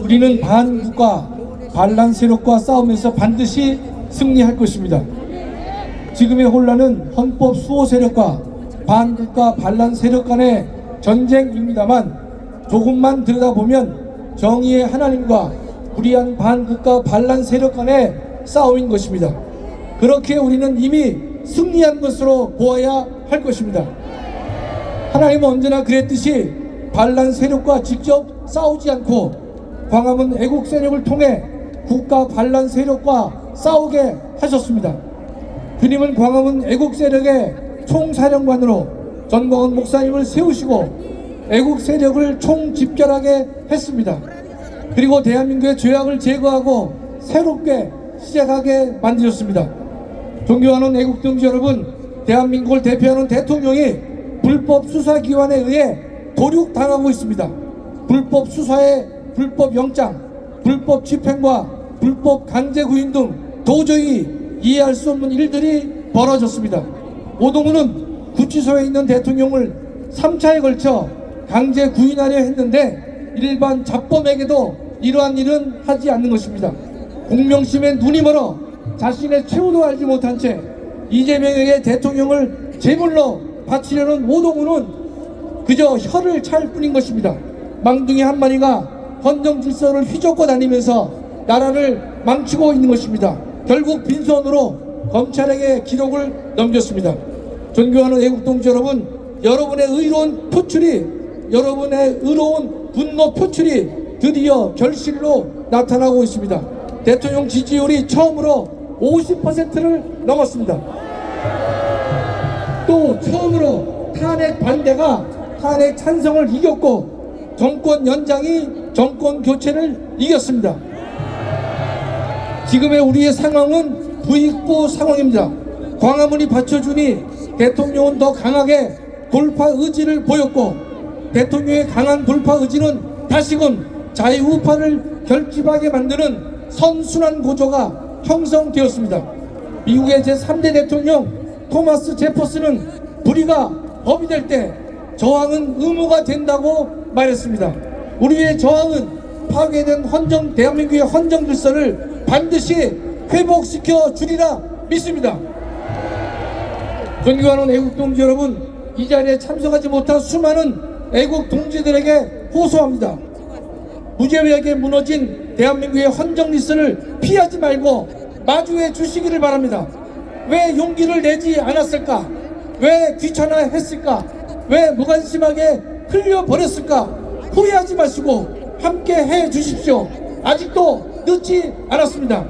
우리는 반국가 반란 세력과 싸우면서 반드시 승리할 것입니다. 지금의 혼란은 헌법 수호 세력과 반국가 반란 세력 간의 전쟁입니다만, 조금만 들여다보면 정의의 하나님과 불의한 반국가 반란 세력 간의 싸움인 것입니다. 그렇게 우리는 이미 승리한 것으로 보아야 할 것입니다. 하나님은 언제나 그랬듯이 반란 세력과 직접 싸우지 않고 광화문 애국 세력을 통해 국가 반란 세력과 싸우게 하셨습니다. 주님은 광화문 애국 세력의 총사령관으로 전광훈 목사님을 세우시고 애국 세력을 총집결하게 했습니다. 그리고 대한민국의 죄악을 제거하고 새롭게 시작하게 만드셨습니다. 존경하는 애국동지 여러분, 대한민국을 대표하는 대통령이 불법 수사기관에 의해 도륙당하고 있습니다. 불법 수사에 불법 영장, 불법 집행과 불법 강제 구인 등 도저히 이해할 수 없는 일들이 벌어졌습니다. 오동훈은 구치소에 있는 대통령을 3차에 걸쳐 강제 구인하려 했는데 일반 잡범에게도 이러한 일은 하지 않는 것입니다. 공명심에 눈이 멀어 자신의 최후도 알지 못한 채 이재명에게 대통령을 제물로 바치려는 오동훈은 그저 혀를 찰 뿐인 것입니다. 망둥이 한 마리가 헌정 질서를 휘젓고 다니면서 나라를 망치고 있는 것입니다. 결국 빈손으로 검찰에게 기록을 넘겼습니다. 존경하는 애국동지 여러분, 여러분의 의로운 분노 표출이 드디어 결실로 나타나고 있습니다. 대통령 지지율이 처음으로 50%를 넘었습니다. 또 처음으로 탄핵 반대가 탄핵 찬성을 이겼고 정권 연장이 정권 교체를 이겼습니다. 지금의 우리의 상황은 부익부 상황입니다. 광화문이 받쳐주니 대통령은 더 강하게 돌파 의지를 보였고, 대통령의 강한 돌파 의지는 다시금 자유우파를 결집하게 만드는 선순환 구조가 형성되었습니다. 미국의 제3대 대통령 토마스 제퍼슨은 불의가 법이 될 때 저항은 의무가 된다고 말했습니다. 우리의 저항은 파괴된 대한민국의 헌정 질서를 반드시 회복시켜 주리라 믿습니다. 존경하는 애국동지 여러분, 이 자리에 참석하지 못한 수많은 애국동지들에게 호소합니다. 무자비하게 무너진 대한민국의 헌정 질서를 피하지 말고 마주해 주시기를 바랍니다. 왜 용기를 내지 않았을까? 왜 귀찮아했을까? 왜 무관심하게 흘려버렸을까? 후회하지 마시고 함께 해 주십시오. 아직도 늦지 않았습니다.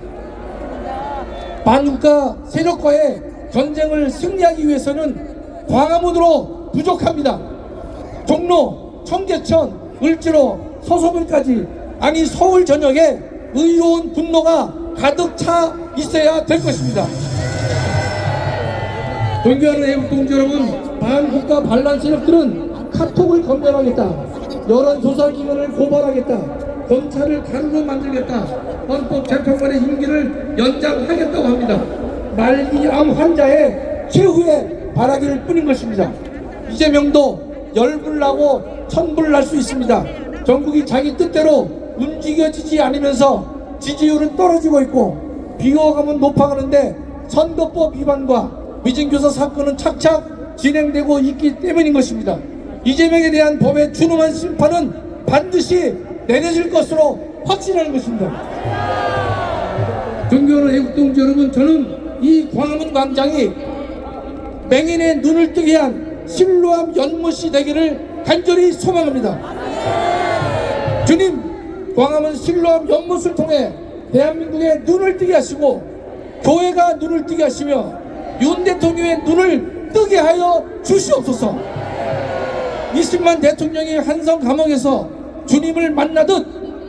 반국가 세력과의 전쟁을 승리하기 위해서는 광화문으로 부족합니다. 종로, 청계천, 을지로, 서소문까지, 아니 서울 전역에 의로운 분노가 가득 차 있어야 될 것입니다. 존경하는 애국동지 여러분, 반국가 반란 세력들은 카톡을 검열하겠다, 여론조사기관을 고발하겠다, 검찰을 가루로 만들겠다, 헌법재판관의 임기를 연장하겠다고 합니다. 말기암 환자의 최후의 바라기를 뿐인 것입니다. 이재명도 열불나고 천불날 수 있습니다. 전국이 자기 뜻대로 움직여지지 않으면서 지지율은 떨어지고 있고 비호감은 높아가는데 선거법 위반과 위증교사 사건은 착착 진행되고 있기 때문인 것입니다. 이재명에 대한 법의 준엄한 심판은 반드시 내려질 것으로 확신하는 것입니다. 존경하는 애국동지 여러분, 저는 이 광화문 광장이 맹인의 눈을 뜨게 한 실로암 연못이 되기를 간절히 소망합니다. 주님, 광화문 실로암 연못을 통해 대한민국의 눈을 뜨게 하시고 교회가 눈을 뜨게 하시며 윤 대통령의 눈을 뜨게 하여 주시옵소서. 20만 대통령이 한성 감옥에서 주님을 만나듯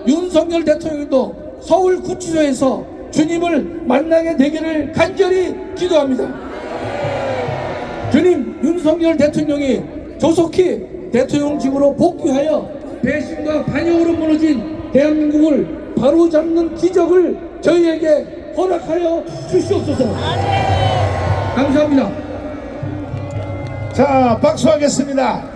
윤석열 대통령도 서울 구치소에서 주님을 만나게 되기를 간절히 기도합니다. 주님, 윤석열 대통령이 조속히 대통령직으로 복귀하여 배신과 반역으로 무너진 대한민국을 바로잡는 기적을 저희에게 허락하여 주시옵소서. 감사합니다. 자, 박수하겠습니다.